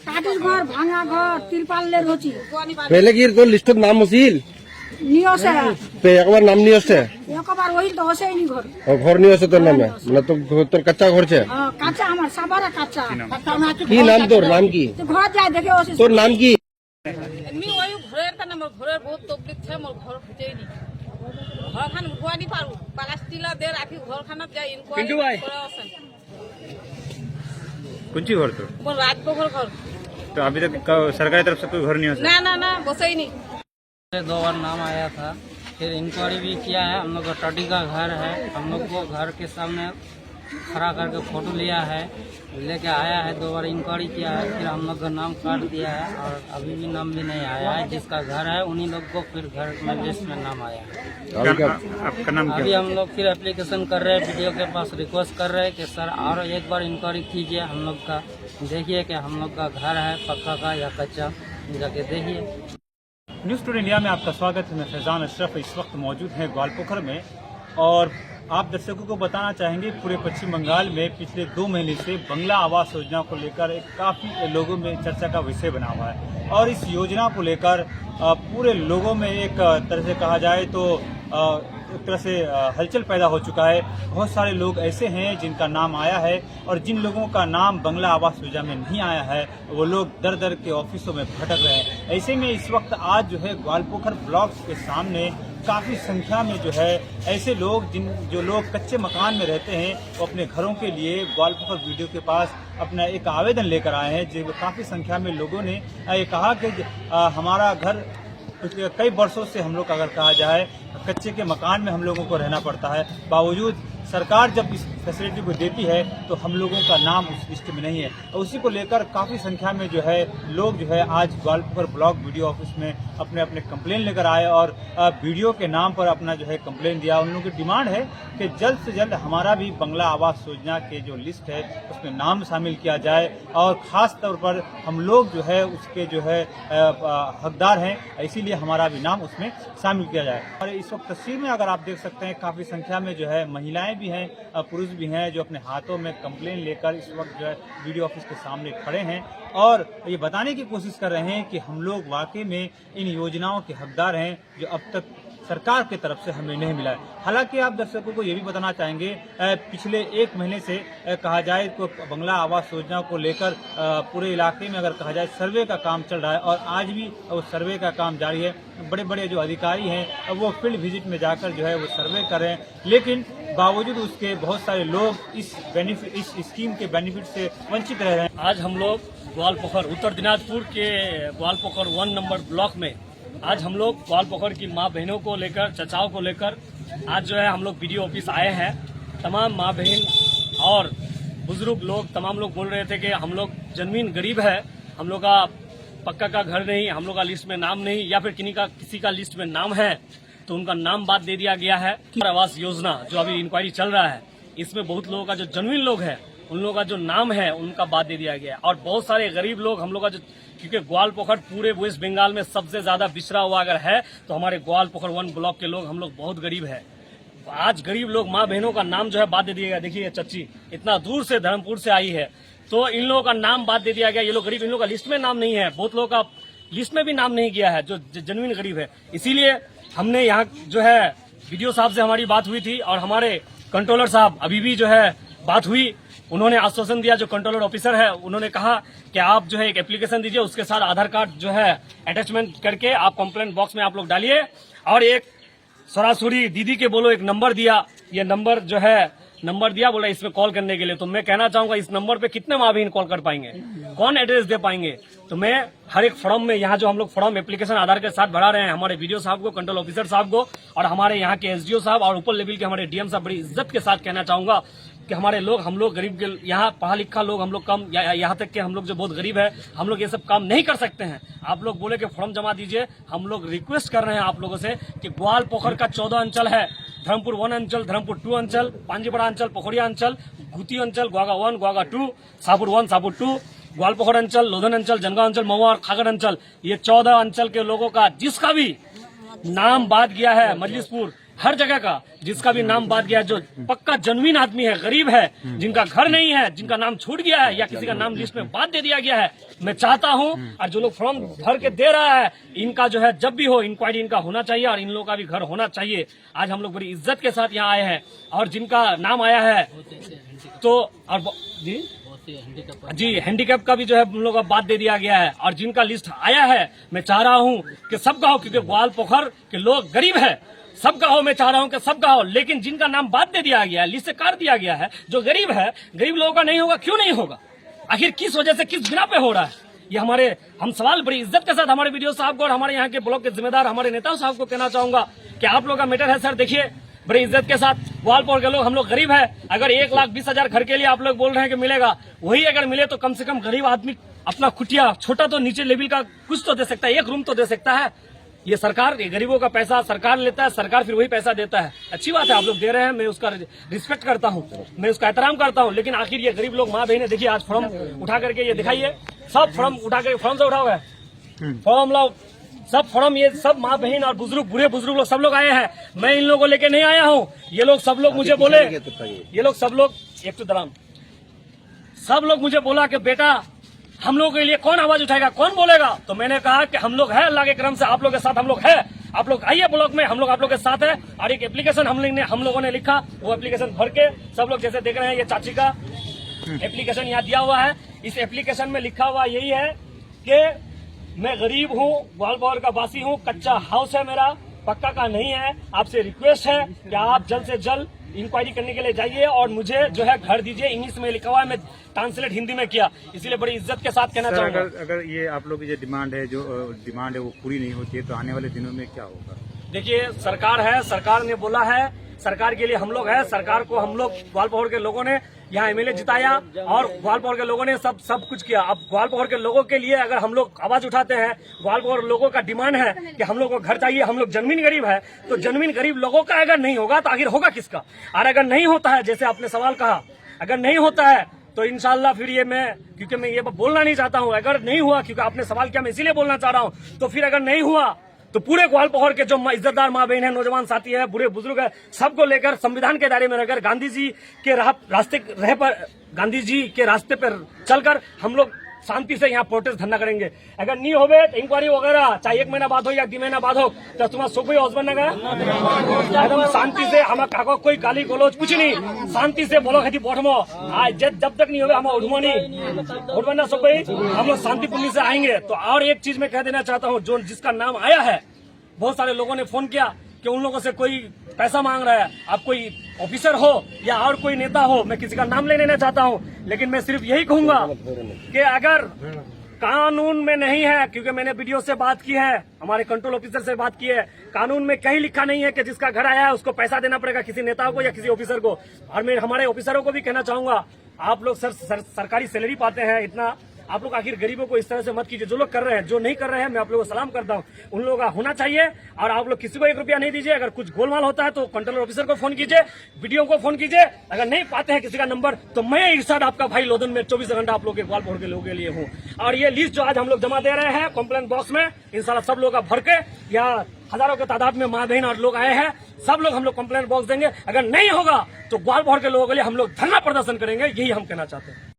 কাটির ঘর ভাঙা ঘর তিরপালের হচ্ছে पहले की तो लिस्ट नाम हसील নিয়ে আসে पे एक बार नाम नहीं हसे একবার ওই তো হসেনি ঘর और घर नहीं हसे तो नाम है मतलब तो तोर कच्चा घर छे কাঁচা আমার সাবারে কাঁচা की नाम तोर नाम की তো ঘর যায় দেখে ওসে तोर नाम की এমনি ওই ঘরের কারণে আমার ঘরের বহুত তকলিফ আছে মোর ঘর ফুটেই নি ঘরখান উঠোয়া নি পারু প্লাস্টিলা দে রাখি ঘরখানত যাই ইনকোয়ারি করে আছেন कौन सी घर तो মোর রাজবহর ঘর तो अभी तक सरकारी तरफ से कोई घर नहीं हो না না না বসেই নি 2 बार नाम आया था, फिर इंक्वायरी भी किया है। हम लोग का टडी का घर है, हम लोग को घर के सामने खड़ा करके फोटो लिया है, लेके आया है। 2 बार इंक्वायरी किया है, फिर हम लोग का नाम काट दिया है और अभी भी नाम भी नहीं आया है। जिसका घर है उन्हीं लोग को फिर घर में लिस्ट में नाम आया है। आपका नाम अभी क्या हम लोग फिर एप्लीकेशन कर रहे हैं, वीडियो के पास रिक्वेस्ट कर रहे हैं कि सर और एक बार इंक्वायरी कीजिए हम लोग का, देखिए कि हम लोग का घर है पक्का का या कच्चा, जाके देखिए। न्यूज़ टुडे इंडिया में आपका स्वागत है। मैं फैजान अशरफ इस वक्त मौजूद हैं ग्वालपोखर में और आप दर्शकों को बताना चाहेंगे पूरे पश्चिम बंगाल में पिछले 2 महीने से बंगला आवास योजना को लेकर एक काफ़ी लोगों में चर्चा का विषय बना हुआ है और इस योजना को लेकर पूरे लोगों में एक तरह से कहा जाए तो एक तरह से हलचल पैदा हो चुका है। बहुत सारे लोग ऐसे हैं जिनका नाम आया है और जिन लोगों का नाम बंगला आवास योजना में नहीं आया है वो लोग दर दर के ऑफिसों में भटक रहे हैं। ऐसे में इस वक्त आज जो है ग्वालपोखर ब्लॉक के सामने काफ़ी संख्या में जो है ऐसे लोग जो लोग कच्चे मकान में रहते हैं वो अपने घरों के लिए ग्वालपोखर वीडियो के पास अपना एक आवेदन लेकर आए हैं। जो काफ़ी संख्या में लोगों ने ये कहा कि हमारा घर पिछले कई वर्षों से हम लोग अगर कहा जाए कच्चे के मकान में हम लोगों को रहना पड़ता है, बावजूद सरकार जब इस फैसिलिटी को देती है तो हम लोगों का नाम उस लिस्ट में नहीं है। और उसी को लेकर काफ़ी संख्या में जो है लोग जो है आज ग्वालपोखर ब्लॉक वीडियो ऑफिस में अपने अपने कंप्लेन लेकर आए और वीडियो के नाम पर अपना जो है कंप्लेन दिया। उन लोगों की डिमांड है कि जल्द से जल्द हमारा भी बंगला आवास योजना के जो लिस्ट है उसमें नाम शामिल किया जाए और ख़ास तौर पर हम लोग जो है उसके जो है हकदार हैं, इसीलिए हमारा भी नाम उसमें शामिल किया जाए। और इस वक्त तस्वीर में अगर आप देख सकते हैं काफ़ी संख्या में जो है महिलाएं भी हैं, पुरुष भी हैं जो अपने हाथों में कंप्लेन लेकर इस वक्त जो है वीडियो ऑफिस के सामने खड़े हैं और ये बताने की कोशिश कर रहे हैं कि हम लोग वाकई में इन योजनाओं के हकदार हैं जो अब तक सरकार की तरफ से हमें नहीं मिला है। हालांकि आप दर्शकों को ये भी बताना चाहेंगे पिछले 1 महीने से कहा जाए तो बंगला आवास योजना को लेकर पूरे इलाके में अगर कहा जाए सर्वे का काम चल रहा है और आज भी वो सर्वे का काम जारी है। बड़े बड़े जो अधिकारी हैं वो फील्ड विजिट में जाकर जो है वो सर्वे कर रहे हैं, लेकिन बावजूद उसके बहुत सारे लोग इस स्कीम के बेनिफिट से वंचित रह रहे हैं। आज हम लोग ग्वालपोखर उत्तर दिनाजपुर के ग्वालपोखर 1 नंबर ब्लॉक में आज हम लोग ग्वालपोखर की माँ बहनों को लेकर चचाओं को लेकर आज जो है हम लोग वीडियो ऑफिस आए हैं। तमाम माँ बहन और बुजुर्ग लोग तमाम लोग बोल रहे थे कि हम लोग जन्मीन गरीब है, हम लोग का पक्का का घर नहीं, हम लोग का लिस्ट में नाम नहीं या फिर किसी का लिस्ट में नाम है तो उनका नाम बात दे दिया गया है। आवास योजना जो अभी इंक्वायरी चल रहा है इसमें बहुत लोगों का जो जन्मीन लोग है उन लोगों का जो नाम है उनका बात दे दिया गया है और बहुत सारे गरीब लोग हम लोग का जो, क्योंकि ग्वालपोखर पूरे वेस्ट बंगाल में सबसे ज्यादा पिछड़ा हुआ अगर है तो हमारे ग्वालपोखर 1 ब्लॉक के लोग हम लोग बहुत गरीब है। आज गरीब लोग माँ बहनों का नाम जो है बात दे दिया गया। देखिए चच्ची इतना दूर से धर्मपुर से आई है तो इन लोगों का नाम बात दे दिया गया। ये लोग गरीब, इन लोगों का लिस्ट में नाम नहीं है, बहुत लोगों का लिस्ट में भी नाम नहीं किया है जो जन्मीन गरीब है। इसीलिए हमने यहाँ जो है वीडियो साहब से हमारी बात हुई थी और हमारे कंट्रोलर साहब अभी भी जो है बात हुई, उन्होंने आश्वासन दिया। जो कंट्रोलर ऑफिसर है उन्होंने कहा कि आप जो है एक एप्लीकेशन दीजिए, उसके साथ आधार कार्ड जो है अटैचमेंट करके आप कंप्लेंट बॉक्स में आप लोग डालिए और एक सरासुरी दीदी के बोलो एक नंबर दिया, ये नंबर जो है नंबर दिया, बोला इसमें कॉल करने के लिए। तो मैं कहना चाहूंगा इस नंबर पे कितने माँ बहन कॉल कर पाएंगे, कौन एड्रेस दे पाएंगे? तो मैं हर एक फॉर्म में यहाँ जो हम लोग फॉर्म एप्लीकेशन आधार के साथ बढ़ा रहे हैं हमारे वीडियो साहब को, कंट्रोल ऑफिसर साहब को और हमारे यहाँ के एसडीओ साहब और ऊपर लेवल के हमारे डीएम साहब, बड़ी इज्जत के साथ कहना चाहूंगा कि हमारे लोग, हम लोग गरीब के, यहाँ पढ़ा लिखा लोग हम लोग कम, यहाँ तक कि हम लोग जो बहुत गरीब है हम लोग ये सब काम नहीं कर सकते हैं। आप लोग बोले कि फॉर्म जमा दीजिए, हम लोग रिक्वेस्ट कर रहे हैं आप लोगों से कि ग्वालपोखर का 14 अंचल है, धर्मपुर 1 अंचल, धर्मपुर 2 अंचल, पांजीपड़ा अंचल, पोखरिया अंचल, गुती अंचल, ग्वागा 1, ग्वागा 2, सापुर 1, सापुर 2, ग्वालपोखर अंचल, लोधन अंचल, जनगांव अंचल, महुआ और खागर अंचल, ये 14 अंचल के लोगों का जिसका भी नाम बात गया है, मजलिसपुर हर जगह का जिसका भी नाम बात गया, जो पक्का जनवीन आदमी है, गरीब है, जिनका घर नहीं है, जिनका नाम छूट गया है या किसी का नाम लिस्ट में बात दे दिया गया है, मैं चाहता हूं और जो लोग फॉर्म भर के दे रहा है, इनका जो है जब भी हो इंक्वायरी इनका होना चाहिए और इन लोगों का भी घर होना चाहिए। आज हम लोग बड़ी इज्जत के साथ यहाँ आए हैं और जिनका नाम आया है तो और जी हैंडीकैप का भी जो है हम लोग का बात दे दिया गया है और जिनका लिस्ट आया है, मैं चाह रहा हूं कि सबका हो, क्योंकि ग्वालपोखर के लोग गरीब है, सबका हो। मैं चाह रहा हूं कि सबका हो, लेकिन जिनका नाम बात दे दिया गया है, लिस्ट से काट दिया गया है, जो गरीब है, गरीब लोगों का नहीं होगा। क्यों नहीं होगा? आखिर किस वजह से, किस बिना पे हो रहा है ये? हम सवाल बड़ी इज्जत के साथ हमारे वीडियो साहब को और हमारे यहाँ के ब्लॉक के जिम्मेदार हमारे नेताओं साहब को कहना चाहूंगा कि आप लोग का मैटर है सर। देखिए बड़ी इज्जत के साथ ग्वालपोखर के लोग, हम लोग गरीब है, अगर 1,20,000 घर के लिए आप लोग बोल रहे हैं कि मिलेगा, वही अगर मिले तो कम से कम गरीब आदमी अपना खुटिया छोटा तो नीचे लेवल का कुछ तो दे सकता है, एक रूम तो दे सकता है। ये सरकार, ये गरीबों का पैसा सरकार लेता है, सरकार फिर वही पैसा देता है। अच्छी बात है, आप लोग दे रहे हैं, मैं उसका रिस्पेक्ट करता हूँ, मैं उसका एहतराम करता हूँ, लेकिन आखिर ये गरीब लोग माँ बहने, देखिए आज फॉर्म उठा करके ये दिखाइए, सब फॉर्म उठा करके, फॉर्म से उठा हुआ है, फॉर्म लाओ, सब फॉर्म, ये सब माँ बहन और बुजुर्ग, बूढ़े बुजुर्ग लोग सब लोग आए हैं। मैं इन लोगों को लेके नहीं आया हूँ। ये लोग सब लोग मुझे बोले, ये लोग सब लोग एक तो दराम, सब लोग मुझे बोला कि बेटा हम लोगों के लिए कौन आवाज उठाएगा, कौन बोलेगा? तो मैंने कहा कि हम लोग हैं, अल्लाह के करम से आप लोग के साथ हम लोग हैं, आप लोग आइए ब्लॉक में, हम लोग आप लोग के साथ है। और एक एप्लीकेशन हम लोगों ने लिखा, वो एप्लीकेशन भर के सब लोग जैसे देख रहे हैं, ये चाची का एप्लीकेशन यहाँ दिया हुआ है। इस एप्लीकेशन में लिखा हुआ यही है कि मैं गरीब हूँ, ग्वालपोखर का वासी हूँ, कच्चा हाउस है मेरा, पक्का का नहीं है। आपसे रिक्वेस्ट है कि आप जल्द से जल्द इंक्वायरी करने के लिए जाइए और मुझे जो है घर दीजिए। इंग्लिश में लिखा हुआ है, मैं ट्रांसलेट हिंदी में किया, इसीलिए बड़ी इज्जत के साथ कहना चाहूंगा। अगर ये आप लोग की जो डिमांड है वो पूरी नहीं होती है तो आने वाले दिनों में क्या होगा? देखिए सरकार है, सरकार ने बोला है, सरकार के लिए हम लोग हैं, सरकार को हम लोग ग्वालपोखर के लोगों ने यहाँ एमएलए जिताया और ग्वालपोखर के लोगों ने सब कुछ किया। अब ग्वालपोखर के लोगों के लिए अगर हम लोग आवाज उठाते हैं, ग्वालपोखर लोगों का डिमांड है कि हम लोग को घर चाहिए, हम लोग जनमीन गरीब है, तो जनमीन गरीब लोगों का अगर नहीं होगा तो आखिर होगा किसका? और अगर नहीं होता है, जैसे आपने सवाल कहा, अगर नहीं होता है तो इंशाल्लाह फिर ये क्योंकि मैं ये बोलना नहीं चाहता हूँ, अगर नहीं हुआ, क्योंकि आपने सवाल किया मैं इसीलिए बोलना चाह रहा हूँ, तो फिर अगर नहीं हुआ तो पूरे ग्वालपोखर के जो इज्जतदार माँ बहन है, नौजवान साथी है, बूढ़े बुजुर्ग है, सबको लेकर संविधान के दायरे में रहकर गांधी जी के गांधी जी के रास्ते पर चलकर हम लोग शांति से यहाँ प्रोटेस्ट धरना करेंगे। अगर नहीं होवे तो इंक्वायरी वगैरह चाहे 1 महीना बाद हो या 2 महीना बाद हो, तो तुम्हारा सुख भी हौसबन एकदम शांति से, हम काको कोई गाली गलोच कुछ नहीं, शांति से बोलो खेती बैठमो। आज जब तक नहीं होवे हम उठमो नहीं, उठबना सब हम लोग शांतिपूर्ण से आएंगे। तो और एक चीज मैं कह देना चाहता हूँ, जो जिसका नाम आया है, बहुत सारे लोगों ने फोन किया कि उन लोगों से कोई पैसा मांग रहा है। आप कोई ऑफिसर हो या और कोई नेता हो, मैं किसी का नाम ले लेना चाहता हूं, लेकिन मैं सिर्फ यही कहूंगा कि अगर कानून में नहीं है, क्योंकि मैंने वीडियो से बात की है, हमारे कंट्रोल ऑफिसर से बात की है, कानून में कहीं लिखा नहीं है कि जिसका घर आया है उसको पैसा देना पड़ेगा किसी नेता को या किसी ऑफिसर को। और मैं हमारे ऑफिसरों को भी कहना चाहूंगा, आप लोग सरकारी सैलरी पाते हैं इतना, आप लोग आखिर गरीबों को इस तरह से मत कीजिए। जो लोग कर रहे हैं, जो नहीं कर रहे हैं, मैं आप लोगों को सलाम करता हूं, उन लोगों का होना चाहिए। और आप लोग किसी को 1 रुपया नहीं दीजिए। अगर कुछ गोलमाल होता है तो कंट्रोलर ऑफिसर को फोन कीजिए, वीडियो को फोन कीजिए। अगर नहीं पाते हैं किसी का नंबर, तो मैं इरशाद आपका भाई लोधन में 24 घंटा आप लोग के ग्वालपोखर के लोगों के लिए हूँ। और ये लिस्ट जो आज हम लोग जमा दे रहे हैं कंप्लेंट बॉक्स में, इंशाल्लाह सब लोग का भर के, यहाँ हजारों के तादाद में माँ बहन और लोग आए हैं, सब लोग हम लोग कंप्लेंट बॉक्स देंगे। अगर नहीं होगा तो ग्वालपोखर के लोगों के लिए हम लोग धरना प्रदर्शन करेंगे, यही हम कहना चाहते हैं।